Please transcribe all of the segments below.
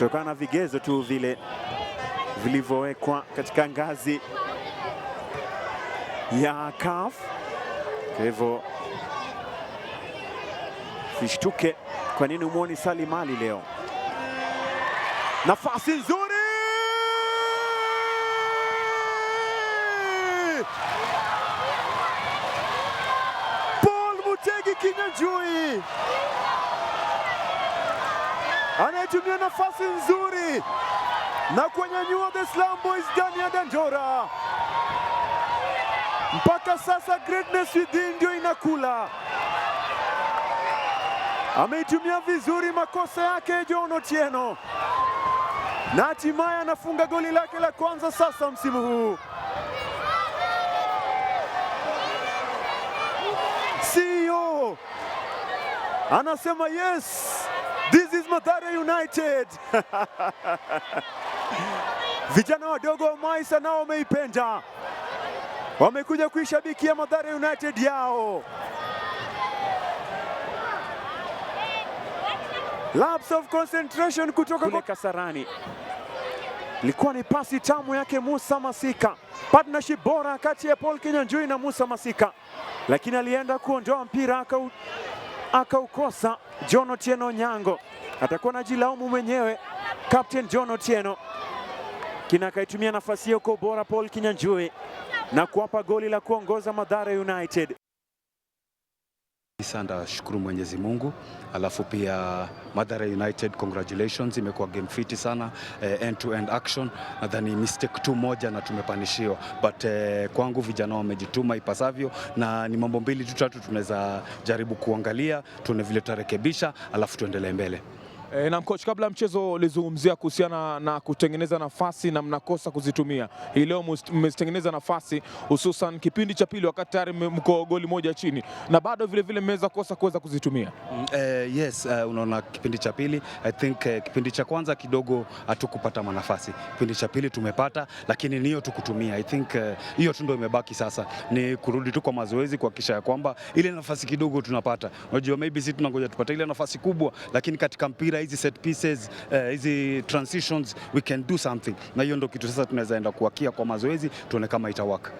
kutokana na vigezo tu vile vilivyowekwa katika ngazi ya CAF. Kwa hivyo sishtuke kwa nini umuoni Salim Ali leo. Nafasi nzuri, Paul Mutegi Kinyanjui anayetumia nafasi nzuri na kunyanyua the Slum Boys ndani ya Dandora. Mpaka sasa greatness within ndio inakula. Ameitumia vizuri makosa yake John Otieno, na hatimaye anafunga goli lake la kwanza sasa msimu huu. CEO anasema yes, this is Mathare United. Vijana wadogo wa Maisa nao wameipenda, wamekuja kuishabikia Mathare United yao. Lapse of concentration kutoka kule Kasarani. Ilikuwa ni pasi tamu yake Musa Masika, partnership bora kati ya Paul Kinyanjui na Musa Masika, lakini alienda kuondoa mpira akaukosa John Otieno Nyango. Atakuwa anajilaumu mwenyewe Captain John Otieno, kina akaitumia nafasi hiyo kwa bora Paul Kinyanjui na kuwapa goli la kuongoza Mathare United. Sanda, shukuru Mwenyezi Mungu. Alafu pia Mathare United, congratulations, imekuwa game fiti sana, end to end action. Nadhani mistake tu moja na tumepanishiwa, but kwangu vijana wamejituma ipasavyo, na ni mambo mbili tu tatu tunaweza jaribu kuangalia, tuone vile tutarekebisha, alafu tuendelee mbele. Na coach, kabla mchezo ulizungumzia kuhusiana na kutengeneza nafasi na mnakosa kuzitumia. Hii leo mmezitengeneza nafasi, hususan kipindi cha pili wakati tayari mko goli moja chini, na bado vile vile mmeweza kosa kuweza kuzitumia. Yes, unaona kipindi cha pili, I think kipindi cha kwanza kidogo hatukupata nafasi. Kipindi cha pili tumepata, lakini niyo tukutumia. I think hiyo tu ndio imebaki sasa. Ni kurudi tu kwa mazoezi kuhakikisha ya kwamba ile nafasi kidogo tunapata. Unajua maybe sisi tunangoja tupate ile nafasi kubwa, lakini katika mpira hizi set pieces, hizi transitions, we can do something. Na hiyo ndio kitu sasa tunaweza enda kuakia kwa mazoezi, tuone kama itawaka.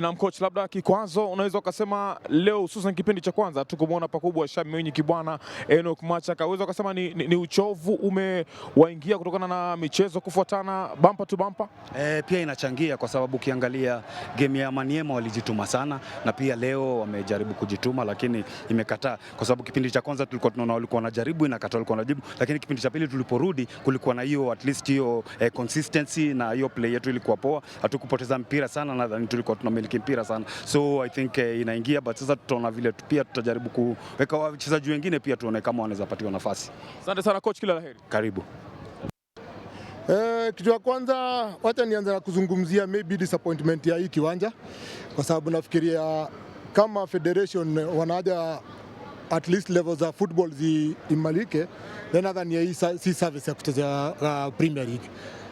Na coach, labda kikwazo unaweza ukasema leo, hususan kipindi cha kwanza tukumuona pakubwa Shami Mwinyi Kibwana, Enoch Macha, kaweza ukasema ni uchovu umewaingia kutokana na michezo kufuatana bumper to bumper? Pia inachangia kwa sababu ukiangalia game ya Maniema walijituma sana, na pia leo wamejaribu kujituma lakini imekataa, kwa sababu kipindi cha kwanza tulikuwa tunaona walikuwa wanajaribu, inakataa, walikuwa wanajibu, lakini kipindi cha pili tuliporudi kulikuwa na hiyo at least hiyo consistency, na hiyo play yetu ilikuwa poa, hatukupoteza mpira sana, nadhani tulikuwa miliki mpira sana, so I think inaingia, but sasa tutaona vile pia tutajaribu kuweka wachezaji wengine pia tuone kama wanaweza patiwa nafasi. Asante sana coach, kila laheri. Karibu. Kitu ya kwanza wacha nianze na kuzungumzia maybe disappointment ya hii kiwanja, kwa sababu nafikiria kama federation wanaja at least levels za football ziimarike, then nadhani hii si service ya kucheza Premier League.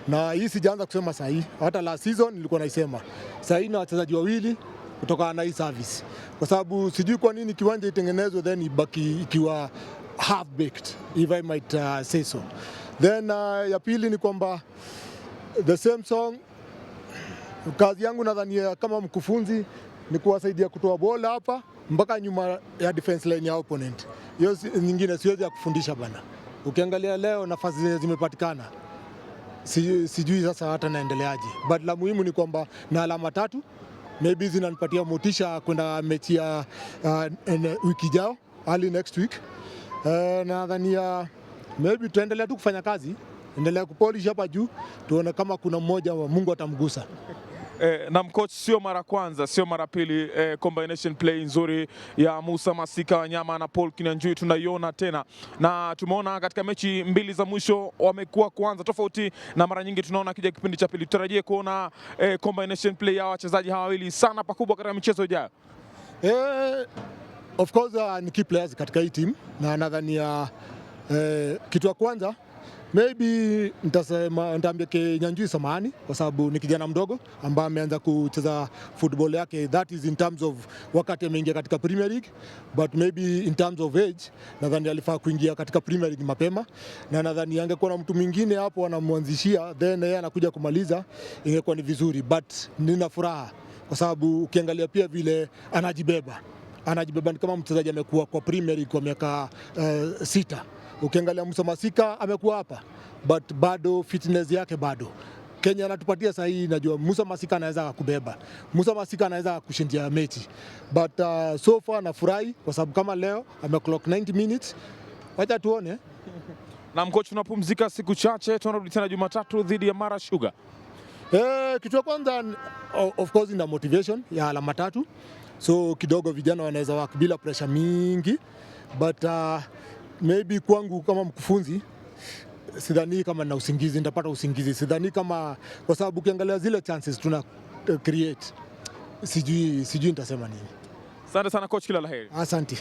Na hii sijaanza kusema saa hii, hata last season nilikuwa naisema. Saa hii na wachezaji wawili kutoka na hii service, kwa sababu sijui kwa nini kiwanja itengenezwe then ibaki ikiwa half baked, if I might say so. Then ya pili ni kwamba the same song, kazi yangu nadhani kama mkufunzi ni kuwasaidia kutoa bola hapa mpaka nyuma ya defense line ya opponent. Hiyo nyingine siwezi ya kufundisha bana. Ukiangalia leo nafasi zimepatikana, sijui sasa hata naendeleaje, but la muhimu ni kwamba na alama 3 maybe zinanipatia motisha kwenda mechi ya wiki jao, early next week. Nadhani maybe tuendelea tu kufanya kazi, endelea kupolish hapa juu, tuone kama kuna mmoja wa Mungu atamgusa. Na coach, sio mara kwanza, sio mara pili, combination play nzuri ya Musa Masika Wanyama na Paul Kinyanjui tunaiona tena, na tumeona katika mechi mbili za mwisho wamekuwa kwanza, tofauti na mara nyingi tunaona kija kipindi cha pili. Tutarajie kuona combination play ya wachezaji hawa wawili sana pakubwa katika michezo ijayo. Of course ni key players katika hii team, na nadhani kitu ya kwanza Maybe nitaambia Nyanjui samahani kwa sababu ni kijana mdogo ambaye ameanza kucheza football yake, that is in terms of wakati ameingia katika Premier League, but maybe in terms of age nadhani alifaa kuingia katika Premier League mapema, na nadhani angekuwa na mtu mwingine hapo anamwanzishia then yeye anakuja kumaliza, ingekuwa ni vizuri, but nina furaha kwa sababu ukiangalia pia vile anajibeba ni kama mchezaji amekuwa kwa Premier League kwa miaka 6. Ukiangalia Musa Masika amekuwa hapa, but bado fitness yake bado. Kenya anatupatia sahihi, najua Musa Masika anaweza kubeba, Musa Masika anaweza kushindia mechi, but so far nafurahi kwa sababu kama leo ameclock 90 minutes, wacha tuone. Na coach, tunapumzika siku chache, tunarudi tena Jumatatu dhidi ya Mara Sugar. Kitu cha kwanza of course ina motivation ya alama 3, so kidogo vijana wanaweza work bila pressure mingi, but maybe kwangu kama mkufunzi sidhani kama na usingizi, nitapata usingizi, sidhani kama, kwa sababu ukiangalia zile chances tuna create, sijui nitasema nini. Asante sana coach, kila laheri. Asante.